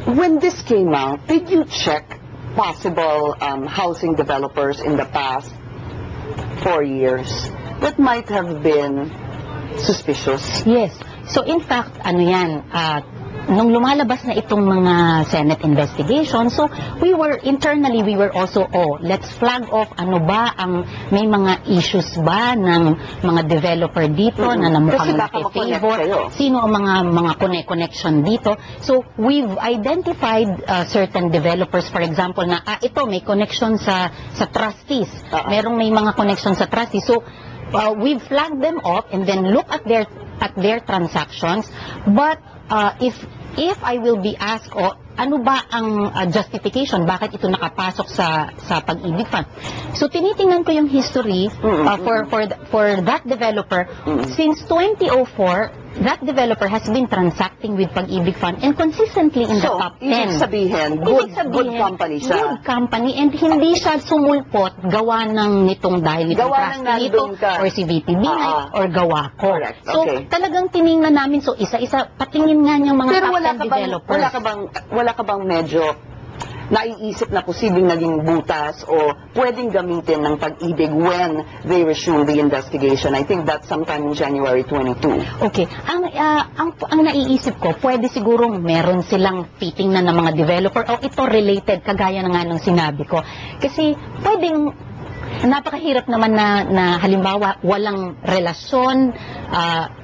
When this came out, did you check possible housing developers in the past 4 years that might have been suspicious? Yes. So in fact, ano yan, nung lumalabas na itong mga Senate investigation, so we were also, let's flag off ano ba ang, may mga issues ba ng mga developer dito na namukhang favor, sino ang mga connection dito. So we've identified certain developers, for example, na ito may connection sa trustees, may mga connection sa trustees. So we've flagged them off and then look at their transactions. But if I will be asked, ano ba ang justification, bakit ito nakapasok sa Pag-ibig Fund? So tinitingnan ko yung history for that developer. Since 2004, that developer has been transacting with Pag-ibig Fund and consistently in the top 10. Ibig sabihin, good company siya. Good company, and hindi siya sumulpot gawa ng nitong dahil nitong trustee nito or si VP Binay or gawa ko. Correct. So talagang tiningnan namin, so isa-isa patingin nga niyang mga top 10 developers. Wala ka bang medyo naiisip na posibleng naging butas o pwedeng gamitin ng Pag-ibig when they resume the investigation? I think that's sometime in January 22. Okay. Ang naiisip ko, pwede sigurong meron silang titingnan ng mga developer o ito related, kagaya na nga ng sinabi ko. Kasi pwedeng napakahirap naman na halimbawa walang relasyon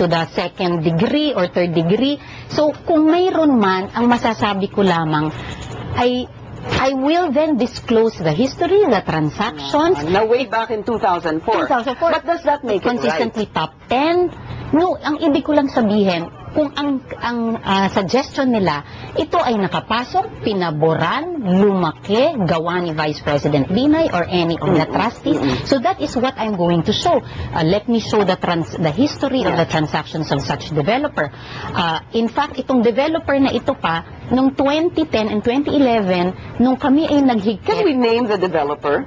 to the second degree or third degree. So kung mayroon man, ang masasabi ko lamang ay I will then disclose the history, the transactions. Now, way back in 2004. But does that make it right? Consistently top 10? No, ang ibig ko lang sabihin, kung ang suggestion nila, ito ay nakapasok, pinaboran, lumaki, gawa ni Vice President Binay or any of the trustees. So that is what I'm going to show. Let me show the history of the transactions of such developer. In fact, itong developer na ito pa, noong 2010 and 2011, nung kami ay naghigpit. Can we name the developer?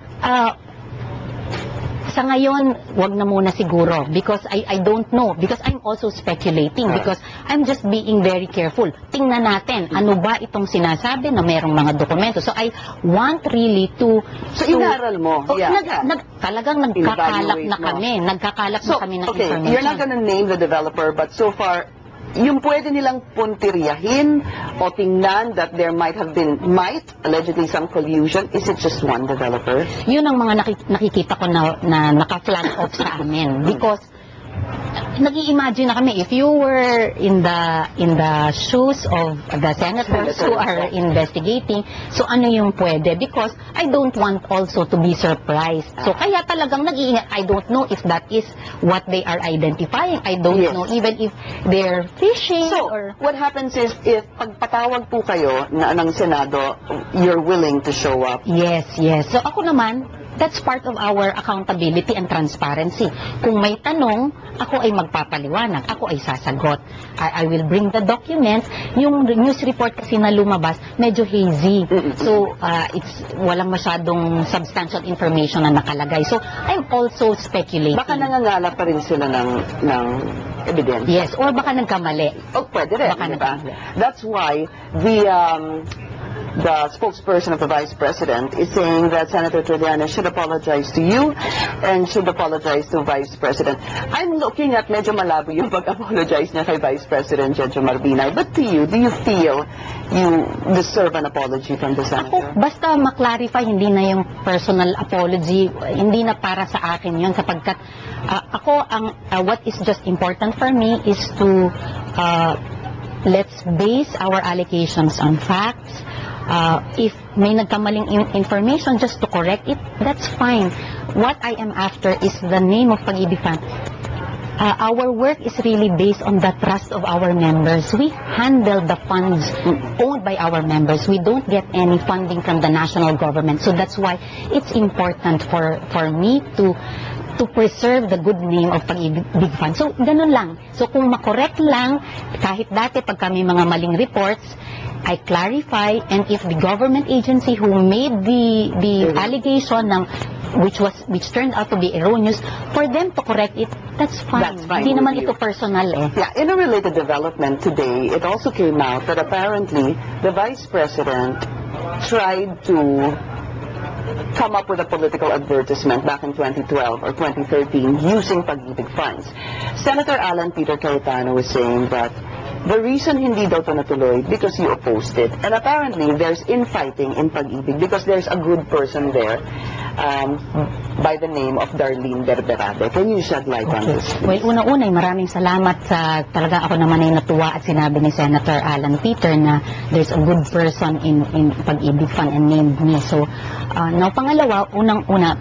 Sa ngayon, wag na muna siguro because I don't know, because I'm also speculating, because I'm just being very careful. Tingnan natin, ano ba itong sinasabi na merong mga dokumento. So I want really to... So inaral mo? Talagang nagkakalap na kami. Nagkakalap na kami ng information. You're not gonna name the developer, but so far, yung pwede nilang puntiryahin o tingnan that there might allegedly some collusion, is it just one developer? Yun ang mga nakikita ko na naka-flag off sa amin. Because nag-i-imagine na kami, if you were in the shoes of the senators who are investigating, so ano yung pwede? Because I don't want also to be surprised. So kaya talagang nag-iingat. I don't know if that is what they are identifying. I don't know even if they're fishing. So, what happens is, if pagpatawag po kayo ng Senado, you're willing to show up? Yes. So ako naman, that's part of our accountability and transparency. Kung may tanong, ako ay magpapaliwanag, ako ay sasagot. I will bring the documents. Yung news report kasi na lumabas, medyo hazy. So, walang masyadong substantial information na nakalagay. So, I'm also speculating. Baka nangangalap pa rin sila ng evidence. Yes, or baka nagkamali. Pwede rin. Baka nagkamali. That's why the spokesperson of the Vice President is saying that Senator Trillanes should apologize to you and should apologize to Vice President. I'm looking at medyo malabo yung pag-apologize niya kay Vice President Jojo Marbinay. But to you, do you feel you deserve an apology from the Senator? Ako, basta maklarify, hindi na yung personal apology, hindi na para sa akin yun, sapagkat ako, what is just important for me is to let's base our allegations on facts. If may nagkamaling information, just to correct it, that's fine. What I am after is the name of Pag-ibig Fund. Our work is really based on the trust of our members. We handle the funds owned by our members. We don't get any funding from the national government. So that's why it's important for me to preserve the good name of Pag-ibig Fund. So, ganun lang. So, kung makorek lang, kahit dati pag kami mga maling reports, I clarify, and if the government agency who made the allegation ng which turned out to be erroneous, for them to correct it, that's fine. That's fine Hindi with naman you. ito personal eh. Yeah, in a related development today, it also came out that apparently the Vice President tried to come up with a political advertisement back in 2012 or 2013 using Pag-ibig funds. Senator Alan Peter Cayetano was saying that the reason hindi daw ito natuloy because you opposed it. And apparently, there's infighting in Pag-ibig because there's a good person there by the name of Darlene Berberade. Can you shed light on this? Well, una-una, maraming salamat sa talaga ako naman ay natuwa at sinabi ni Senator Alan Peter na there's a good person in Pag-ibig Fund and named me. So, now pangalawa, unang-una,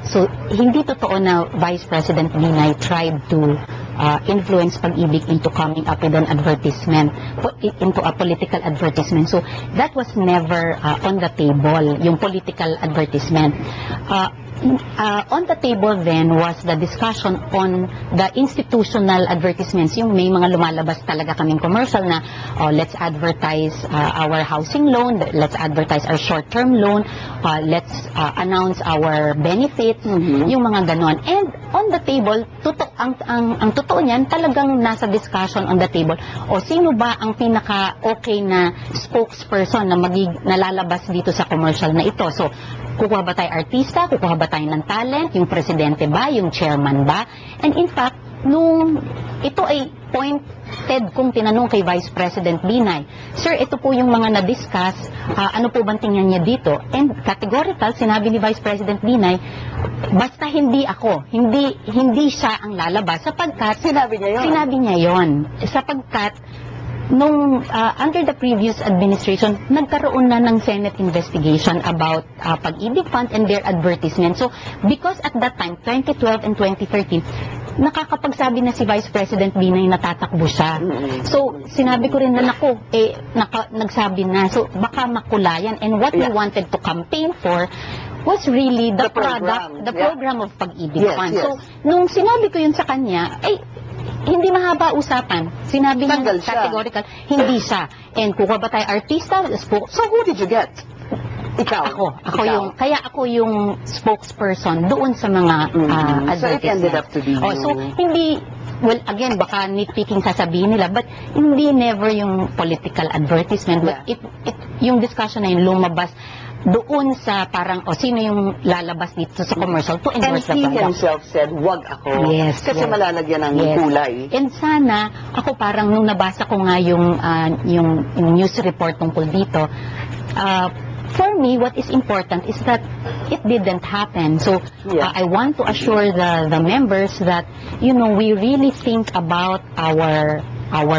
so hindi totoo na Vice President Binay tried to influence Pag-ibig into coming up with an advertisement, into a political advertisement. So, that was never on the table, yung political advertisement. On the table then was the discussion on the institutional advertisements, yung may mga lumalabas talaga kaming commercial na let's advertise our housing loan, let's advertise our short-term loan, let's announce our benefits, yung mga ganon. And on the table, ang totoo niyan, talagang nasa discussion on the table. O sino ba ang pinaka-okay na spokesperson na nalalabas dito sa commercial na ito? So, kukuha ba tayo artista? Kukuha ba tayo ng talent? Yung presidente ba? Yung chairman ba? And in fact, nung ito ay pointed kung tinanong kay Vice President Binay, Sir, ito po yung mga na-discuss, ano po bang tingnan niya dito? And categorical, sinabi ni Vice President Binay, basta hindi ako, hindi siya ang lalabas sapagkat Sinabi niya yun? Sapagkat nung under the previous administration, nagkaroon na ng Senate investigation about Pag-ibig Fund and their advertisement. So, because at that time, 2012 and 2013, nakakapagsabi na si Vice President Binay natatakbo siya. So, sinabi ko rin na nagsabi na. So, baka makulayan. And what we wanted to campaign for was really the program of Pag-ibig Fund. So, nung sinabi ko yun sa kanya, hindi mahaba usapan. Sinabi niya categorical, hindi siya. And kuha ba tayo artista? So who did you get? Ikaw? Kaya ako yung spokesperson doon sa mga advertisements. So it ended up to be you. So hindi, well, again, baka nitpicking sasabihin nila, but hindi never yung political advertisement, but yung discussion na yung lumabas doon sa parang, sino yung lalabas dito sa commercial to endorse the product. And he himself said, wag ako. Yes. Kasi malalagyan ng kulay. And sana, ako parang nung nabasa ko nga yung news report tungkol dito, for me, what is important is that it didn't happen. So, I want to assure the members that, we really think about our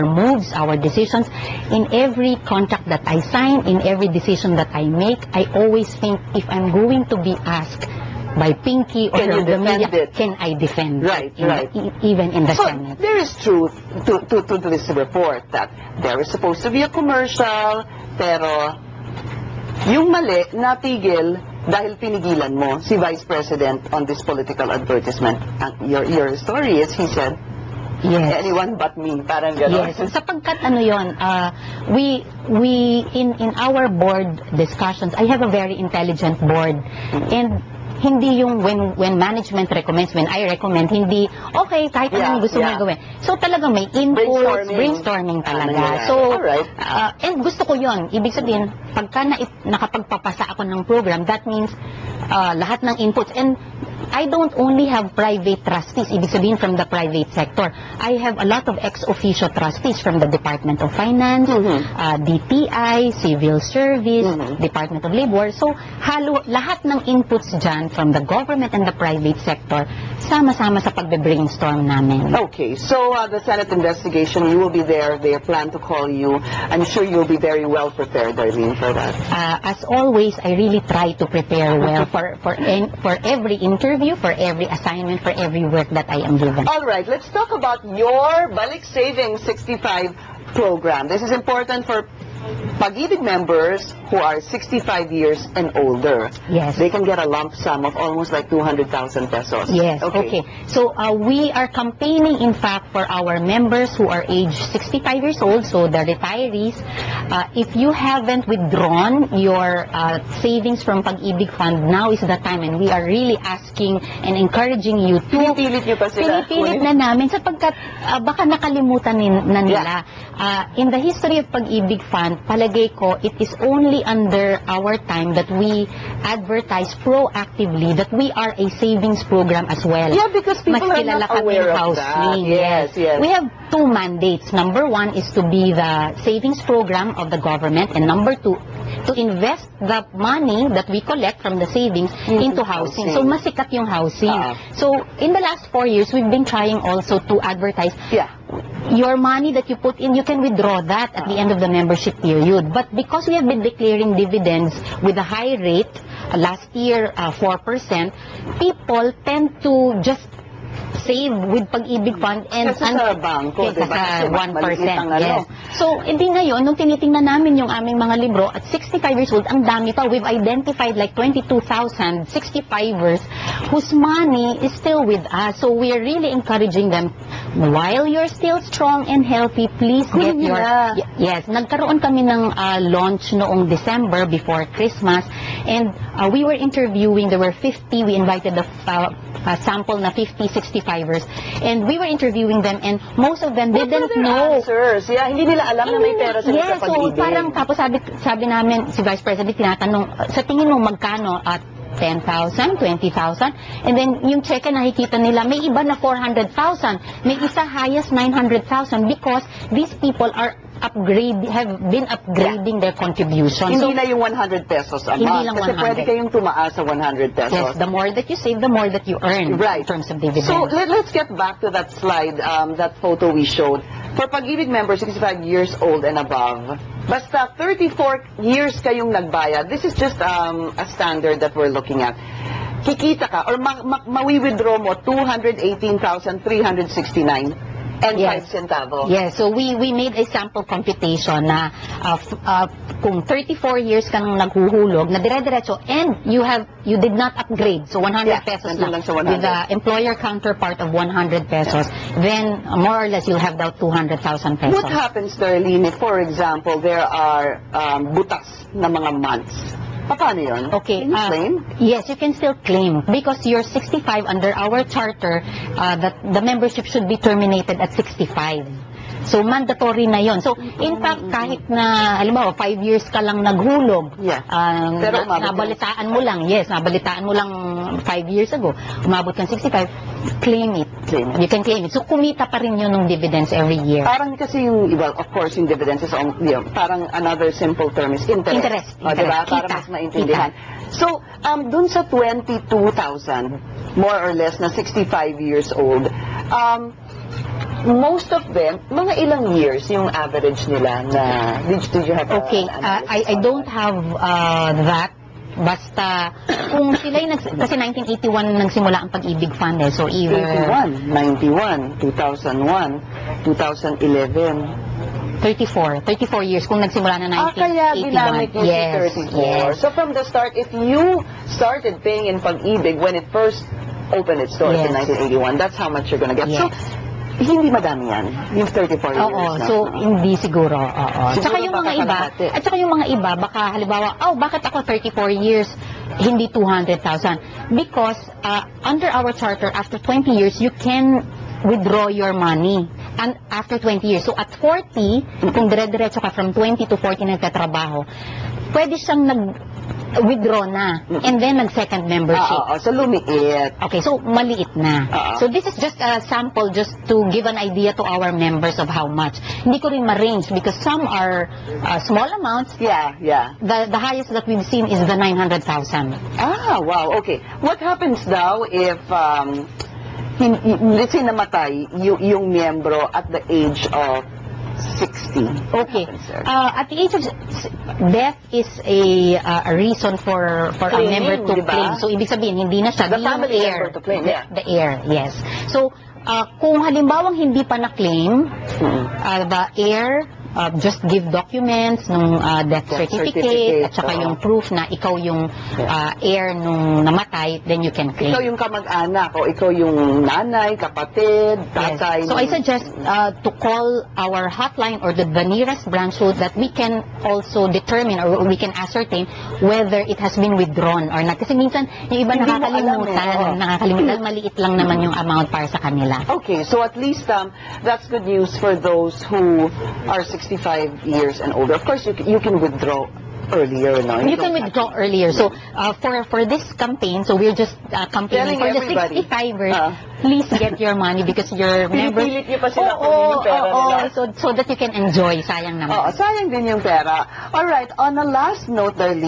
moves, our decisions. In every contract that I sign, in every decision that I make, I always think if I'm going to be asked by Pinky or the media, can I defend right. even in the Senate? There is truth to this report that there is supposed to be a commercial, pero yung mali, natigil dahil pinigilan mo si Vice President on this political advertisement. Your story is, he said, anyone but me, parang gano'n. Yes, sapagkat we in our board discussions, I have a very intelligent board, and hindi yung when management recommends, when I recommend, hindi, okay, kahit anong gusto mo gawin. So talagang may inputs, brainstorming talaga. So, and gusto ko yon. Ibig sabihin, pagka nakapagpapasa ako ng program, that means lahat ng inputs. And I don't only have private trustees, ibig sabihin from the private sector. I have a lot of ex-officio trustees from the Department of Finance, DTI, Civil Service, Department of Labor. So, lahat ng inputs dyan from the government and the private sector, sama-sama sa pagbe-brainstorm namin. Okay, so the Senate investigation, you will be there. They plan to call you. I'm sure you'll be very well prepared, Darlene, for that. As always, I really try to prepare well for every interview, for every assignment, for every work that I am given. All right, let's talk about your Balik Savings 65 program. This is important for Pag-ibig members who are 65 years and older, Yes. they can get a lump sum of almost like 200,000 pesos. Yes, okay. So we are campaigning, in fact, for our members who are age 65 years old, so the retirees. If you haven't withdrawn your savings from Pag-ibig Fund, now is the time, and we are really asking and encouraging you to Pinipilit niyo pa sila. pinipilit na namin sapagkat baka nakalimutan na nila. In the history of Pag-ibig Fund, palagay ko, it is only under our time that we advertise proactively that we are a savings program as well. Yeah, because people Mas are kilala not kaming aware of housing. that. Yes, yes. We have two mandates. Number one is to be the savings program of the government, and number two, to invest the money that we collect from the savings into housing. So masikat yung housing. So in the last 4 years, we've been trying also to advertise Yeah. your money that you put in, you can withdraw that at the end of the membership period. But because we have been declaring dividends with a high rate, last year 4%, people tend to just save with Pag-ibig Fund and Kasi sa bangko, diba? sa Kasi 1%. ang ano. Yes. So, hindi ngayon, nung tinitingnan namin yung aming mga libro, at 65 years old, ang dami pa. We've identified like 22,000 65ers whose money is still with us. So, we're really encouraging them, while you're still strong and healthy, please get Kunin your... nila. Yes, nagkaroon kami ng launch noong December before Christmas, and we were interviewing, there were 50, we invited the sample na 50 65ers, and we were interviewing them, and most of them What were didn't their know. answers? Yeah, hindi nila alam na may pera sila Yes, sa so Pag-ibig. parang tapos sabi namin, si Vice President tinatanong, sa tingin mo magkano at 10,000, 20,000, and then yung check nakikita nila, may iba na 400,000, may isa highest 900,000 because these people are have been upgrading their contribution. Hindi So, na yung 100 pesos a Hindi month. lang Kasi 100. pwede kayong tumaas sa 100 pesos. yes, the more that you save, the more that you earn Right. in terms of dividends. So let's get back to that slide, that photo we showed. For Pag-ibig members 65 years old and above, basta 34 years kayong nagbayad, this is just a standard that we're looking at. Kikita ka or mawi-withdraw mo 218,369 and Yes. 5 centavos. Yes, so we made a sample computation na kung 34 years ka nang naghuhulog na dire-diretso and you did not upgrade, so 100 Yeah, pesos nandun lang sa 100. with the employer counterpart of 100 pesos, then more or less you'll have about 200,000 pesos. What happens, Darlene, if, for example, there are butas na mga months? Paano yun? Okay. Can you claim? Yes, you can still claim because you're 65 under our charter. That the membership should be terminated at 65. So mandatory na yon. So in fact, kahit na halimbawa 5 years ka lang naghulog, Yeah. Pero umabot ka. nabalitaan mo lang. Yes, nabalitaan mo lang 5 years ago. Umabot kang 65, claim it. Claim it. You can claim it. So kumita pa rin yun ng dividends every year. Parang kasi yung, well, of course, yung dividends is, parang another simple term is interest. Interest, O, diba? interest. Para Kita, mas maintindihan. So, dun sa 22,000, more or less, na 65 years old, most of them, mga ilang years yung average nila na, did you have Okay, an analysis I on don't that? have that. Basta, kung sila'y kasi 1981 nagsimula ang Pag-ibig Fund so either 81, 91, 2001, 2011. 34 years kung nagsimula na 1981. Kaya ginamit niyo Yes, si 34. yes. So from the start, if you started paying in Pag-ibig when it first opened its doors in Yes. 1981, that's how much you're gonna get. Yes. So, hindi madami yan, yung 34 years Oo, na. so hindi siguro. Oo. Siguro Tsaka yung baka mga iba, kalahati. at saka yung mga iba, baka halimbawa, bakit ako 34 years, hindi 200,000? Because under our charter, after 20 years, you can withdraw your money. And after 20 years. So at 40, kung dire-diretso ka from 20 to 40 nagtatrabaho, pwede siyang nag-withdraw na. And then nag-second membership. So lumiit. Okay, so maliit na. So this is just a sample just to give an idea to our members of how much. Hindi ko rin ma-range because some are small amounts. Yeah. The highest that we've seen is the 900,000. Wow, okay. What happens daw if, let's say namatay yung miyembro at the age of 60? Okay. What happens there? At the age of death is a reason for a Claiming, member to diba? claim. So ibig sabihin hindi na siya The yung family heir. member to claim, yeah. The heir, yes. So kung halimbawang hindi pa na-claim, the heir just give documents nung death certificate at saka oo. yung proof na ikaw yung heir nung namatay, then you can claim. Ikaw yung kamag-anak o ikaw yung nanay, kapatid, tatay. So I suggest to call our hotline or the nearest branch so that we can also determine or we can ascertain whether it has been withdrawn or not. Kasi minsan yung iba Hindi mo alam nakakalimutan, maliit lang naman yung amount para sa kanila. Okay, so at least that's good news for those who are 65 years and older. Of course, you can withdraw earlier, no? You can withdraw earlier. So for this campaign, so we're just campaigning Telling for the everybody. 65ers, please get your money because your members... Pinipilit niyo pa sila kunin yung pera nila. so that you can enjoy. Sayang naman. Oo, sayang din yung pera. Alright, on a last note, Darlene,